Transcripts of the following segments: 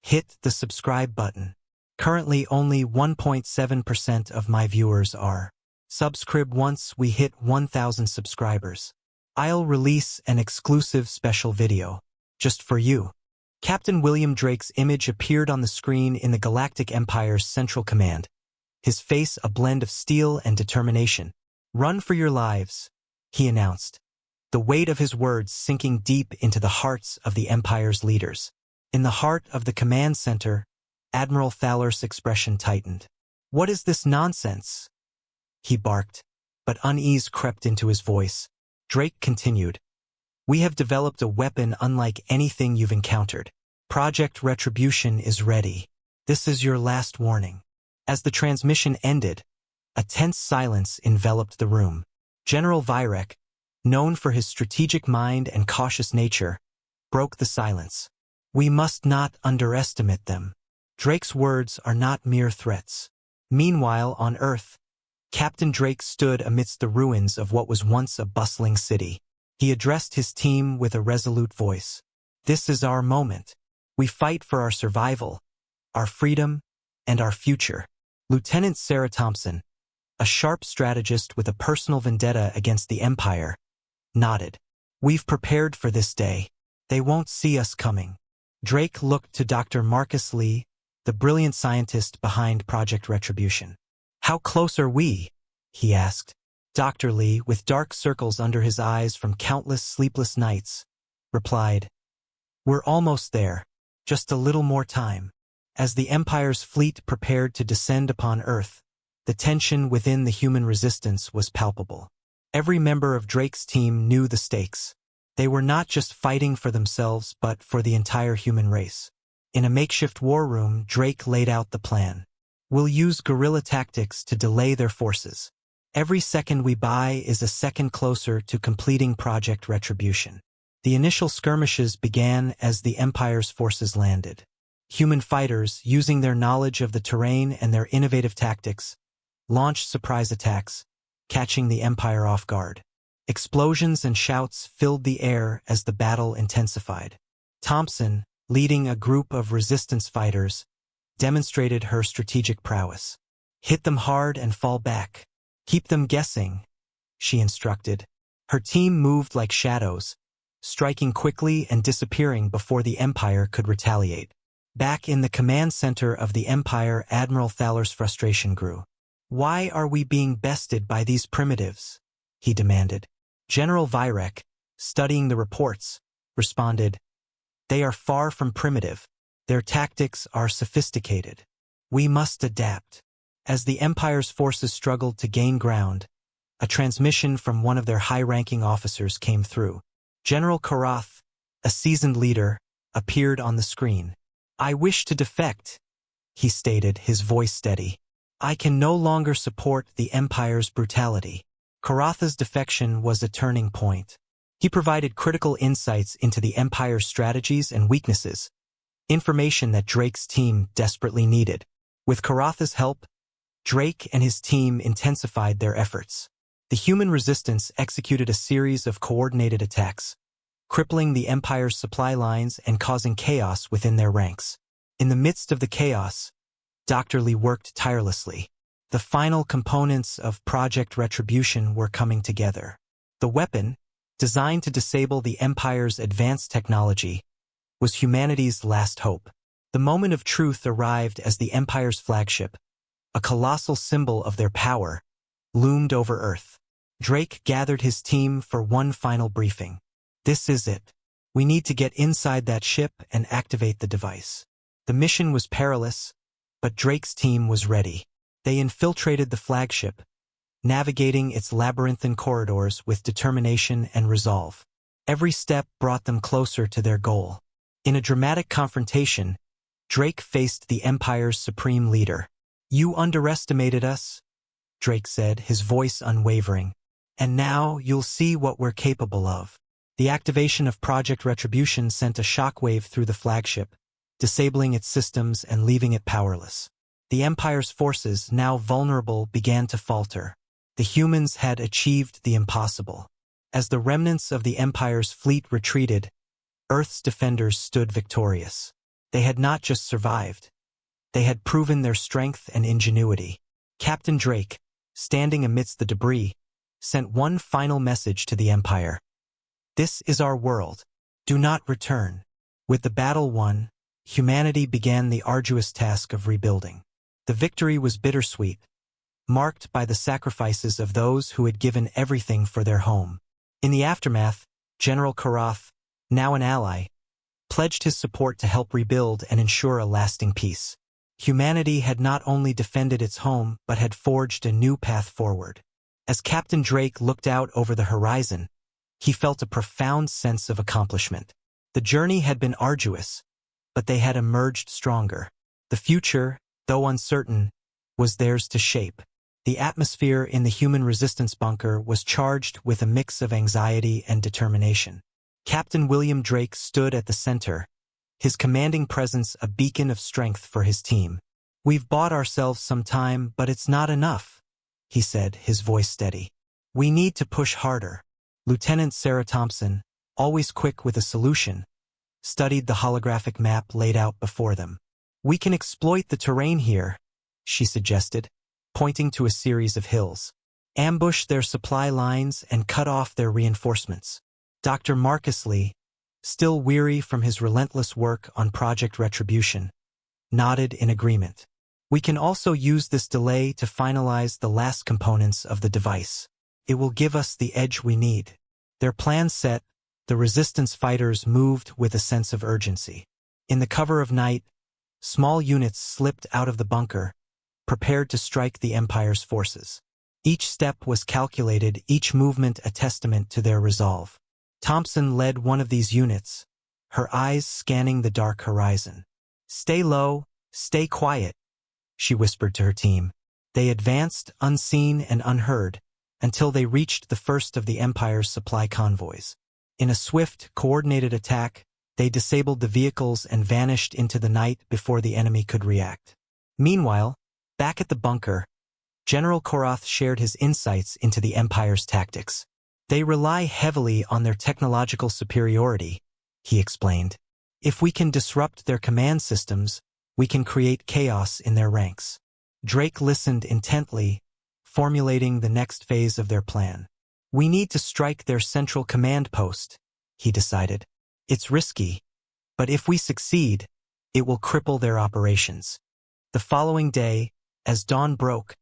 hit the subscribe button. Currently only 1.7% of my viewers are subscribed. Once we hit 1,000 subscribers, I'll release an exclusive special video just for you. Captain William Drake's image appeared on the screen in the Galactic Empire's Central Command, his face a blend of steel and determination. "Run for your lives," he announced, the weight of his words sinking deep into the hearts of the Empire's leaders. In the heart of the command center, Admiral Thaler's expression tightened. "What is this nonsense?" he barked, but unease crept into his voice. Drake continued, "We have developed a weapon unlike anything you've encountered. Project Retribution is ready. This is your last warning." As the transmission ended, a tense silence enveloped the room. General Virek, known for his strategic mind and cautious nature, broke the silence. "We must not underestimate them. Drake's words are not mere threats." Meanwhile, on Earth, Captain Drake stood amidst the ruins of what was once a bustling city. He addressed his team with a resolute voice. "This is our moment. We fight for our survival, our freedom, and our future." Lieutenant Sarah Thompson, a sharp strategist with a personal vendetta against the Empire, nodded. "We've prepared for this day. They won't see us coming." Drake looked to Dr. Marcus Lee, the brilliant scientist behind Project Retribution. "How close are we?" he asked. Dr. Lee, with dark circles under his eyes from countless sleepless nights, replied, "We're almost there. Just a little more time." As the Empire's fleet prepared to descend upon Earth, the tension within the human resistance was palpable. Every member of Drake's team knew the stakes. They were not just fighting for themselves but for the entire human race. In a makeshift war room, Drake laid out the plan. "We'll use guerrilla tactics to delay their forces. Every second we buy is a second closer to completing Project Retribution." The initial skirmishes began as the Empire's forces landed. Human fighters, using their knowledge of the terrain and their innovative tactics, launched surprise attacks, catching the Empire off guard. Explosions and shouts filled the air as the battle intensified. Thompson, leading a group of resistance fighters, demonstrated her strategic prowess. "Hit them hard and fall back. Keep them guessing," she instructed. Her team moved like shadows, striking quickly and disappearing before the Empire could retaliate. Back in the command center of the Empire, Admiral Thaler's frustration grew. "Why are we being bested by these primitives?" he demanded. General Virek, studying the reports, responded, "They are far from primitive. Their tactics are sophisticated. We must adapt." As the Empire's forces struggled to gain ground, a transmission from one of their high-ranking officers came through. General Karath, a seasoned leader, appeared on the screen. "I wish to defect," he stated, his voice steady. "I can no longer support the Empire's brutality." Karatha's defection was a turning point. He provided critical insights into the Empire's strategies and weaknesses, information that Drake's team desperately needed. With Karatha's help, Drake and his team intensified their efforts. The human resistance executed a series of coordinated attacks, crippling the Empire's supply lines and causing chaos within their ranks. In the midst of the chaos, Dr. Lee worked tirelessly. The final components of Project Retribution were coming together. The weapon, designed to disable the Empire's advanced technology, was humanity's last hope. The moment of truth arrived as the Empire's flagship, a colossal symbol of their power, loomed over Earth. Drake gathered his team for one final briefing. "This is it. We need to get inside that ship and activate the device." The mission was perilous, but Drake's team was ready. They infiltrated the flagship, navigating its labyrinthine corridors with determination and resolve. Every step brought them closer to their goal. In a dramatic confrontation, Drake faced the Empire's supreme leader. "You underestimated us," Drake said, his voice unwavering. "And now you'll see what we're capable of." The activation of Project Retribution sent a shockwave through the flagship, disabling its systems and leaving it powerless. The Empire's forces, now vulnerable, began to falter. The humans had achieved the impossible. As the remnants of the Empire's fleet retreated, Earth's defenders stood victorious. They had not just survived. They had proven their strength and ingenuity. Captain Drake, standing amidst the debris, sent one final message to the Empire. "This is our world. Do not return." With the battle won, humanity began the arduous task of rebuilding. The victory was bittersweet, marked by the sacrifices of those who had given everything for their home. In the aftermath, General Karath, now an ally, pledged his support to help rebuild and ensure a lasting peace. Humanity had not only defended its home but had forged a new path forward. As Captain Drake looked out over the horizon, he felt a profound sense of accomplishment. The journey had been arduous, but they had emerged stronger. The future, though uncertain, was theirs to shape. The atmosphere in the human resistance bunker was charged with a mix of anxiety and determination. Captain William Drake stood at the center, his commanding presence a beacon of strength for his team. "We've bought ourselves some time, but it's not enough," he said, his voice steady. "We need to push harder." Lieutenant Sarah Thompson, always quick with a solution, studied the holographic map laid out before them. "We can exploit the terrain here," she suggested, pointing to a series of hills. "Ambush their supply lines and cut off their reinforcements." Dr. Marcus Lee, still weary from his relentless work on Project Retribution, nodded in agreement. "We can also use this delay to finalize the last components of the device. It will give us the edge we need." Their plan set, the resistance fighters moved with a sense of urgency. In the cover of night, small units slipped out of the bunker, prepared to strike the Empire's forces. Each step was calculated, each movement a testament to their resolve. Thompson led one of these units, her eyes scanning the dark horizon. "Stay low, stay quiet," she whispered to her team. They advanced, unseen and unheard, until they reached the first of the Empire's supply convoys. In a swift, coordinated attack, they disabled the vehicles and vanished into the night before the enemy could react. Meanwhile, back at the bunker, General Korath shared his insights into the Empire's tactics. "They rely heavily on their technological superiority," he explained. "If we can disrupt their command systems, we can create chaos in their ranks." Drake listened intently, formulating the next phase of their plan. "We need to strike their central command post," he decided. "It's risky, but if we succeed, it will cripple their operations." The following day, as dawn broke,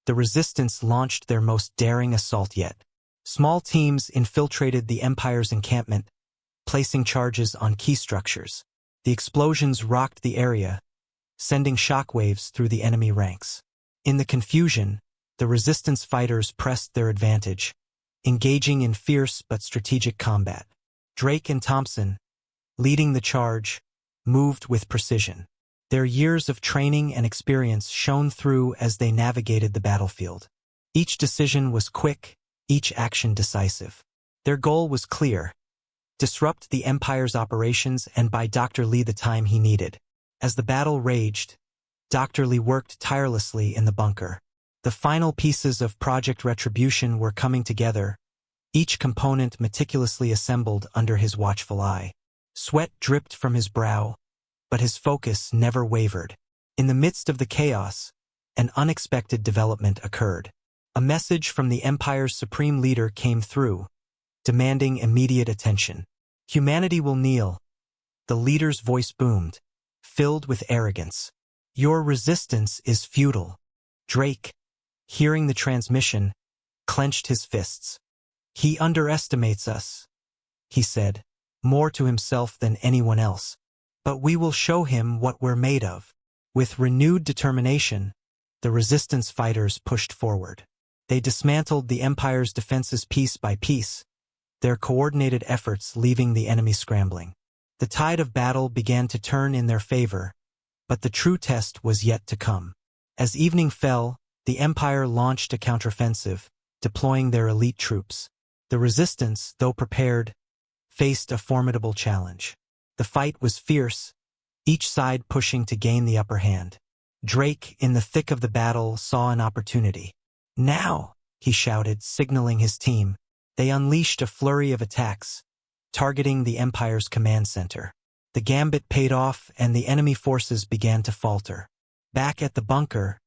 the resistance launched their most daring assault yet. Small teams infiltrated the Empire's encampment, placing charges on key structures. The explosions rocked the area, sending shockwaves through the enemy ranks. In the confusion, the resistance fighters pressed their advantage, engaging in fierce but strategic combat. Drake and Thompson, leading the charge, moved with precision. Their years of training and experience shone through as they navigated the battlefield. Each decision was quick, each action decisive. Their goal was clear: disrupt the Empire's operations and buy Dr. Lee the time he needed. As the battle raged, Dr. Lee worked tirelessly in the bunker. The final pieces of Project Retribution were coming together, each component meticulously assembled under his watchful eye. Sweat dripped from his brow, but his focus never wavered. In the midst of the chaos, an unexpected development occurred. A message from the Empire's supreme leader came through, demanding immediate attention. "Humanity will kneel," the leader's voice boomed, filled with arrogance. "Your resistance is futile." Drake, hearing the transmission, clenched his fists. "He underestimates us," he said, more to himself than anyone else. "But we will show him what we're made of." With renewed determination, the resistance fighters pushed forward. They dismantled the Empire's defenses piece by piece, their coordinated efforts leaving the enemy scrambling. The tide of battle began to turn in their favor, but the true test was yet to come. As evening fell, the Empire launched a counteroffensive, deploying their elite troops. The resistance, though prepared, faced a formidable challenge. The fight was fierce, each side pushing to gain the upper hand. Drake, in the thick of the battle, saw an opportunity. "Now!" he shouted, signaling his team. They unleashed a flurry of attacks, targeting the Empire's command center. The gambit paid off and the enemy forces began to falter. Back at the bunker,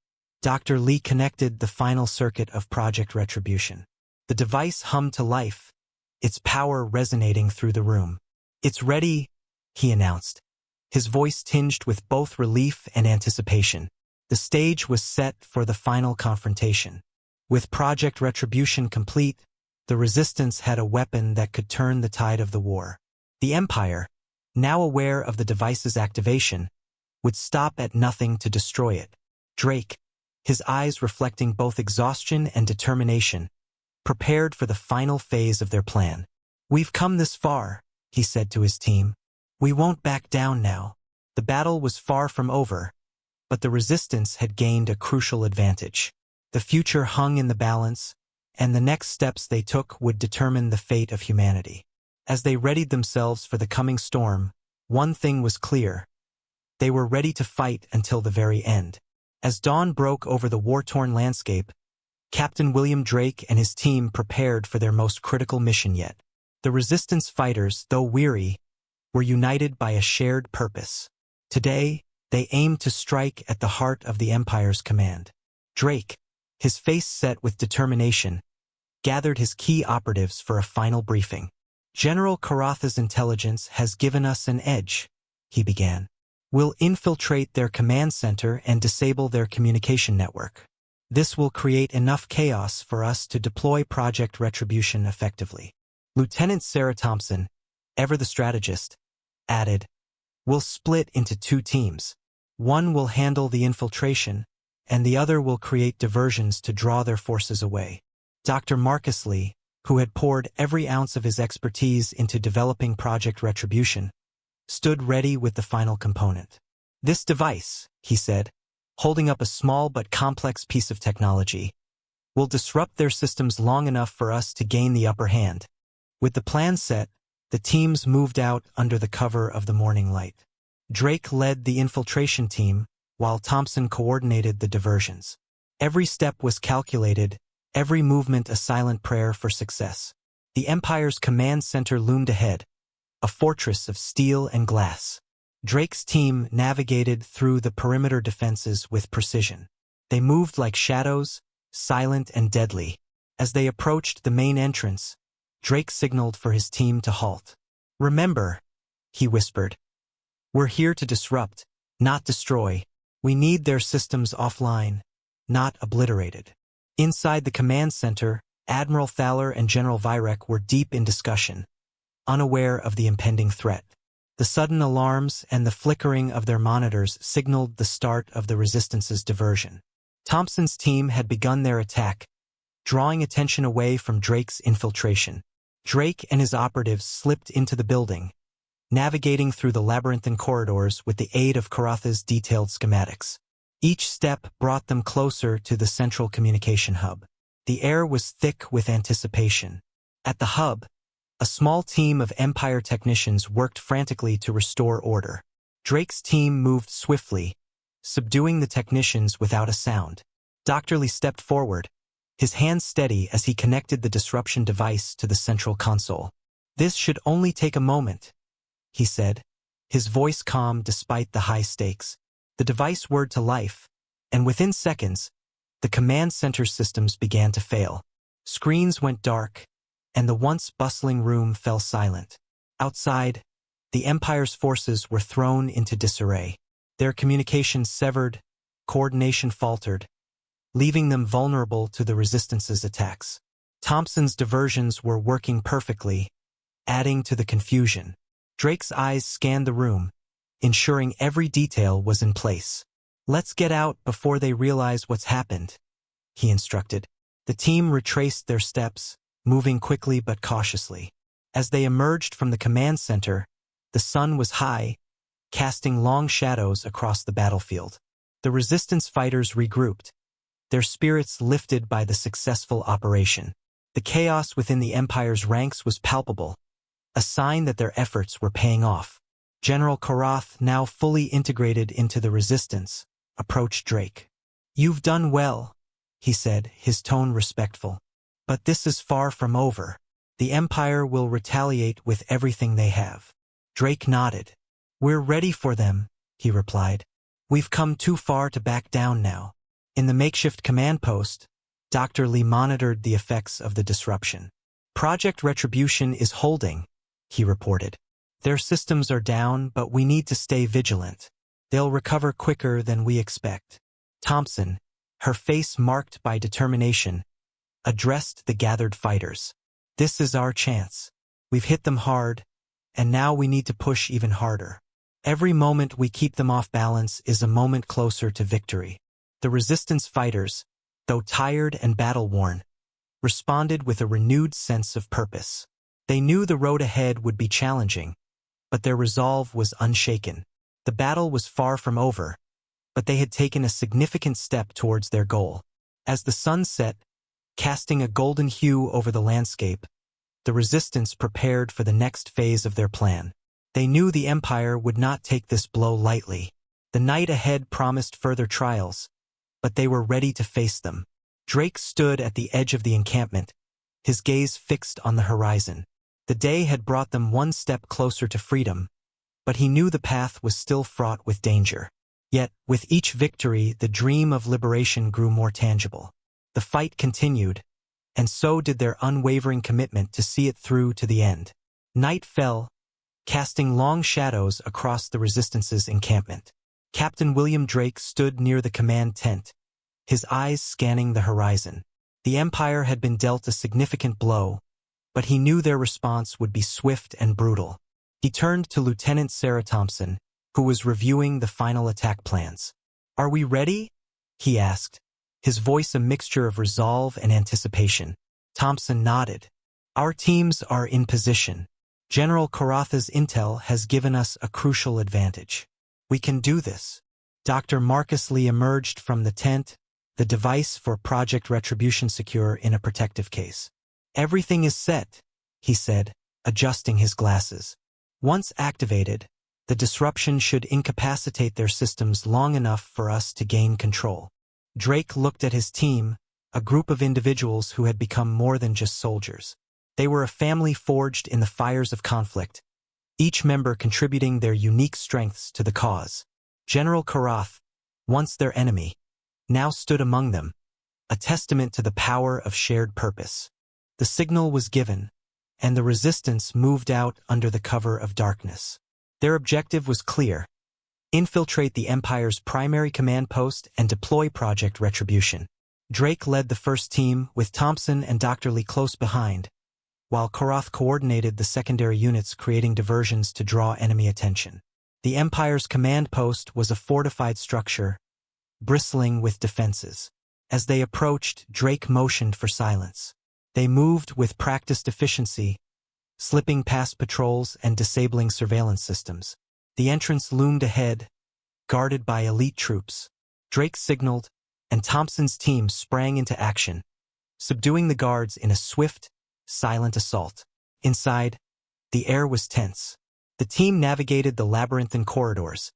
Dr. Lee connected the final circuit of Project Retribution. The device hummed to life, its power resonating through the room. "It's ready," he announced, his voice tinged with both relief and anticipation. The stage was set for the final confrontation. With Project Retribution complete, the Resistance had a weapon that could turn the tide of the war. The Empire, now aware of the device's activation, would stop at nothing to destroy it. Drake, his eyes reflecting both exhaustion and determination, prepared for the final phase of their plan. "We've come this far," he said to his team. "We won't back down now." The battle was far from over, but the Resistance had gained a crucial advantage. The future hung in the balance, and the next steps they took would determine the fate of humanity. As they readied themselves for the coming storm, one thing was clear. They were ready to fight until the very end. As dawn broke over the war-torn landscape, Captain William Drake and his team prepared for their most critical mission yet. The Resistance fighters, though weary, were united by a shared purpose. Today, they aimed to strike at the heart of the Empire's command. Drake, his face set with determination, gathered his key operatives for a final briefing. "General Karatha's intelligence has given us an edge," he began. "We'll infiltrate their command center and disable their communication network. This will create enough chaos for us to deploy Project Retribution effectively." Lieutenant Sarah Thompson, ever the strategist, added, "We'll split into two teams. One will handle the infiltration, and the other will create diversions to draw their forces away." Dr. Marcus Lee, who had poured every ounce of his expertise into developing Project Retribution, stood ready with the final component. "This device," he said, holding up a small but complex piece of technology, "will disrupt their systems long enough for us to gain the upper hand." With the plan set, the teams moved out under the cover of the morning light. Drake led the infiltration team, while Thompson coordinated the diversions. Every step was calculated, every movement a silent prayer for success. The Empire's command center loomed ahead, a fortress of steel and glass. Drake's team navigated through the perimeter defenses with precision. They moved like shadows, silent and deadly. As they approached the main entrance, Drake signaled for his team to halt. "Remember," he whispered, "we're here to disrupt, not destroy. We need their systems offline, not obliterated." Inside the command center, Admiral Thaler and General Virek were deep in discussion, unaware of the impending threat. The sudden alarms and the flickering of their monitors signaled the start of the Resistance's diversion. Thompson's team had begun their attack, drawing attention away from Drake's infiltration. Drake and his operatives slipped into the building, navigating through the labyrinthine corridors with the aid of Karatha's detailed schematics. Each step brought them closer to the central communication hub. The air was thick with anticipation. At the hub, a small team of Empire technicians worked frantically to restore order. Drake's team moved swiftly, subduing the technicians without a sound. Dr. Lee stepped forward, his hands steady as he connected the disruption device to the central console. "This should only take a moment," he said, his voice calm despite the high stakes. The device whirred to life, and within seconds, the command center systems began to fail. Screens went dark, and the once bustling room fell silent. Outside, the Empire's forces were thrown into disarray. Their communications severed, coordination faltered, leaving them vulnerable to the Resistance's attacks. Thompson's diversions were working perfectly, adding to the confusion. Drake's eyes scanned the room, ensuring every detail was in place. "Let's get out before they realize what's happened," he instructed. The team retraced their steps, moving quickly but cautiously. As they emerged from the command center, the sun was high, casting long shadows across the battlefield. The Resistance fighters regrouped, their spirits lifted by the successful operation. The chaos within the Empire's ranks was palpable, a sign that their efforts were paying off. General Karath, now fully integrated into the Resistance, approached Drake. "You've done well," he said, his tone respectful. "But this is far from over. The Empire will retaliate with everything they have." Drake nodded, "We're ready for them," he replied. "We've come too far to back down now." In the makeshift command post, Dr. Lee monitored the effects of the disruption. "Project Retribution is holding," he reported. "Their systems are down, but we need to stay vigilant. They'll recover quicker than we expect." Thompson, her face marked by determination, addressed the gathered fighters. "This is our chance. We've hit them hard, and now we need to push even harder. Every moment we keep them off balance is a moment closer to victory." The resistance fighters, though tired and battle-worn, responded with a renewed sense of purpose. They knew the road ahead would be challenging, but their resolve was unshaken. The battle was far from over, but they had taken a significant step towards their goal. As the sun set, casting a golden hue over the landscape, the resistance prepared for the next phase of their plan. They knew the Empire would not take this blow lightly. The night ahead promised further trials, but they were ready to face them. Drake stood at the edge of the encampment, his gaze fixed on the horizon. The day had brought them one step closer to freedom, but he knew the path was still fraught with danger. Yet, with each victory, the dream of liberation grew more tangible. The fight continued, and so did their unwavering commitment to see it through to the end. Night fell, casting long shadows across the Resistance's encampment. Captain William Drake stood near the command tent, his eyes scanning the horizon. The Empire had been dealt a significant blow, but he knew their response would be swift and brutal. He turned to Lieutenant Sarah Thompson, who was reviewing the final attack plans. "Are we ready?" he asked, his voice a mixture of resolve and anticipation. Thompson nodded. "Our teams are in position. General Karatha's intel has given us a crucial advantage. We can do this." Dr. Marcus Lee emerged from the tent, the device for Project Retribution secure in a protective case. "Everything is set," he said, adjusting his glasses. "Once activated, the disruption should incapacitate their systems long enough for us to gain control." Drake looked at his team, a group of individuals who had become more than just soldiers. They were a family forged in the fires of conflict, each member contributing their unique strengths to the cause. General Karath, once their enemy, now stood among them, a testament to the power of shared purpose. The signal was given, and the resistance moved out under the cover of darkness. Their objective was clear: infiltrate the Empire's primary command post and deploy Project Retribution. Drake led the first team, with Thompson and Dr. Lee close behind, while Karath coordinated the secondary units, creating diversions to draw enemy attention. The Empire's command post was a fortified structure, bristling with defenses. As they approached, Drake motioned for silence. They moved with practiced efficiency, slipping past patrols and disabling surveillance systems. The entrance loomed ahead, guarded by elite troops. Drake signaled, and Thompson's team sprang into action, subduing the guards in a swift, silent assault. Inside, the air was tense. The team navigated the labyrinthine corridors,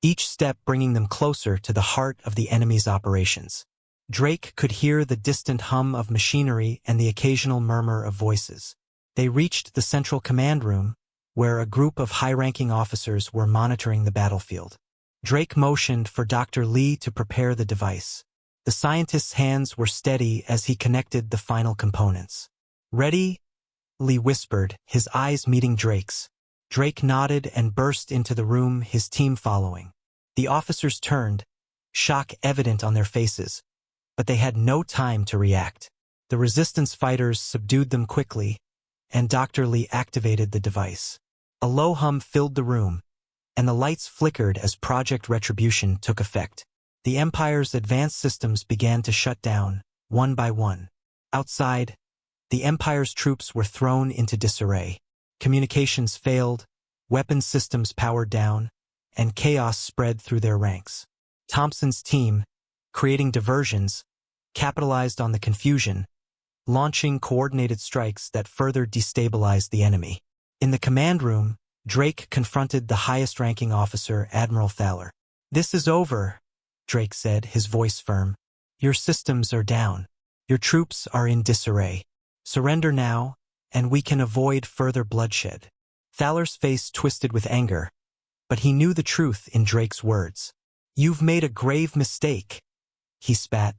each step bringing them closer to the heart of the enemy's operations. Drake could hear the distant hum of machinery and the occasional murmur of voices. They reached the central command room, where a group of high-ranking officers were monitoring the battlefield. Drake motioned for Dr. Lee to prepare the device. The scientist's hands were steady as he connected the final components. "Ready?" Lee whispered, his eyes meeting Drake's. Drake nodded and burst into the room, his team following. The officers turned, shock evident on their faces, but they had no time to react. The resistance fighters subdued them quickly, and Dr. Lee activated the device. A low hum filled the room, and the lights flickered as Project Retribution took effect. The Empire's advanced systems began to shut down, one by one. Outside, the Empire's troops were thrown into disarray. Communications failed, weapons systems powered down, and chaos spread through their ranks. Thompson's team, creating diversions, capitalized on the confusion, launching coordinated strikes that further destabilized the enemy. In the command room, Drake confronted the highest-ranking officer, Admiral Thaler. "This is over," Drake said, his voice firm. "Your systems are down. Your troops are in disarray. Surrender now, and we can avoid further bloodshed." Thaler's face twisted with anger, But he knew the truth in Drake's words. "You've made a grave mistake." He spat,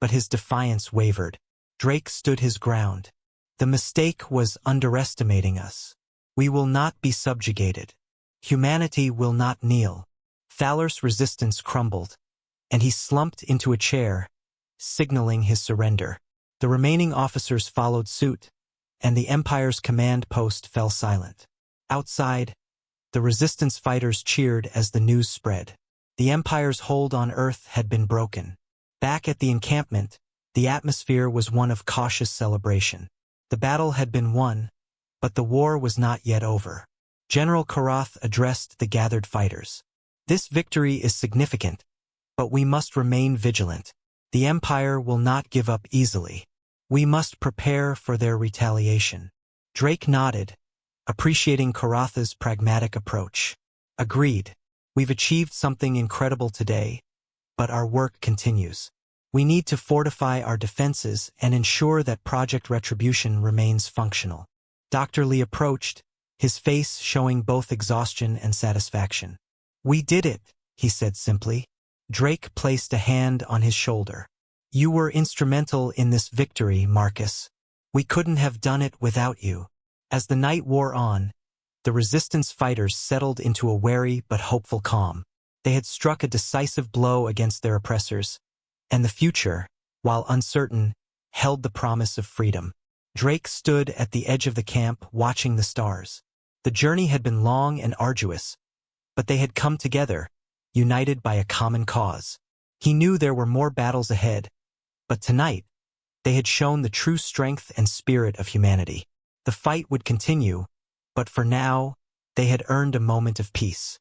but his defiance wavered. Drake stood his ground. "The mistake was underestimating us. We will not be subjugated. Humanity will not kneel." Thaler's resistance crumbled, and he slumped into a chair, signaling his surrender. The remaining officers followed suit, and the Empire's command post fell silent. Outside, the resistance fighters cheered as the news spread. The Empire's hold on Earth had been broken. Back at the encampment, the atmosphere was one of cautious celebration. The battle had been won, but the war was not yet over. General Karath addressed the gathered fighters. "This victory is significant, but we must remain vigilant. The Empire will not give up easily. We must prepare for their retaliation." Drake nodded, appreciating Karatha's pragmatic approach. "Agreed. We've achieved something incredible today, but our work continues. We need to fortify our defenses and ensure that Project Retribution remains functional." Dr. Lee approached, his face showing both exhaustion and satisfaction. "We did it," he said simply. Drake placed a hand on his shoulder. "You were instrumental in this victory, Marcus. We couldn't have done it without you." As the night wore on, the resistance fighters settled into a wary but hopeful calm. They had struck a decisive blow against their oppressors, and the future, while uncertain, held the promise of freedom. Drake stood at the edge of the camp watching the stars. The journey had been long and arduous, but they had come together, united by a common cause. He knew there were more battles ahead, but tonight, they had shown the true strength and spirit of humanity. The fight would continue, but for now, they had earned a moment of peace.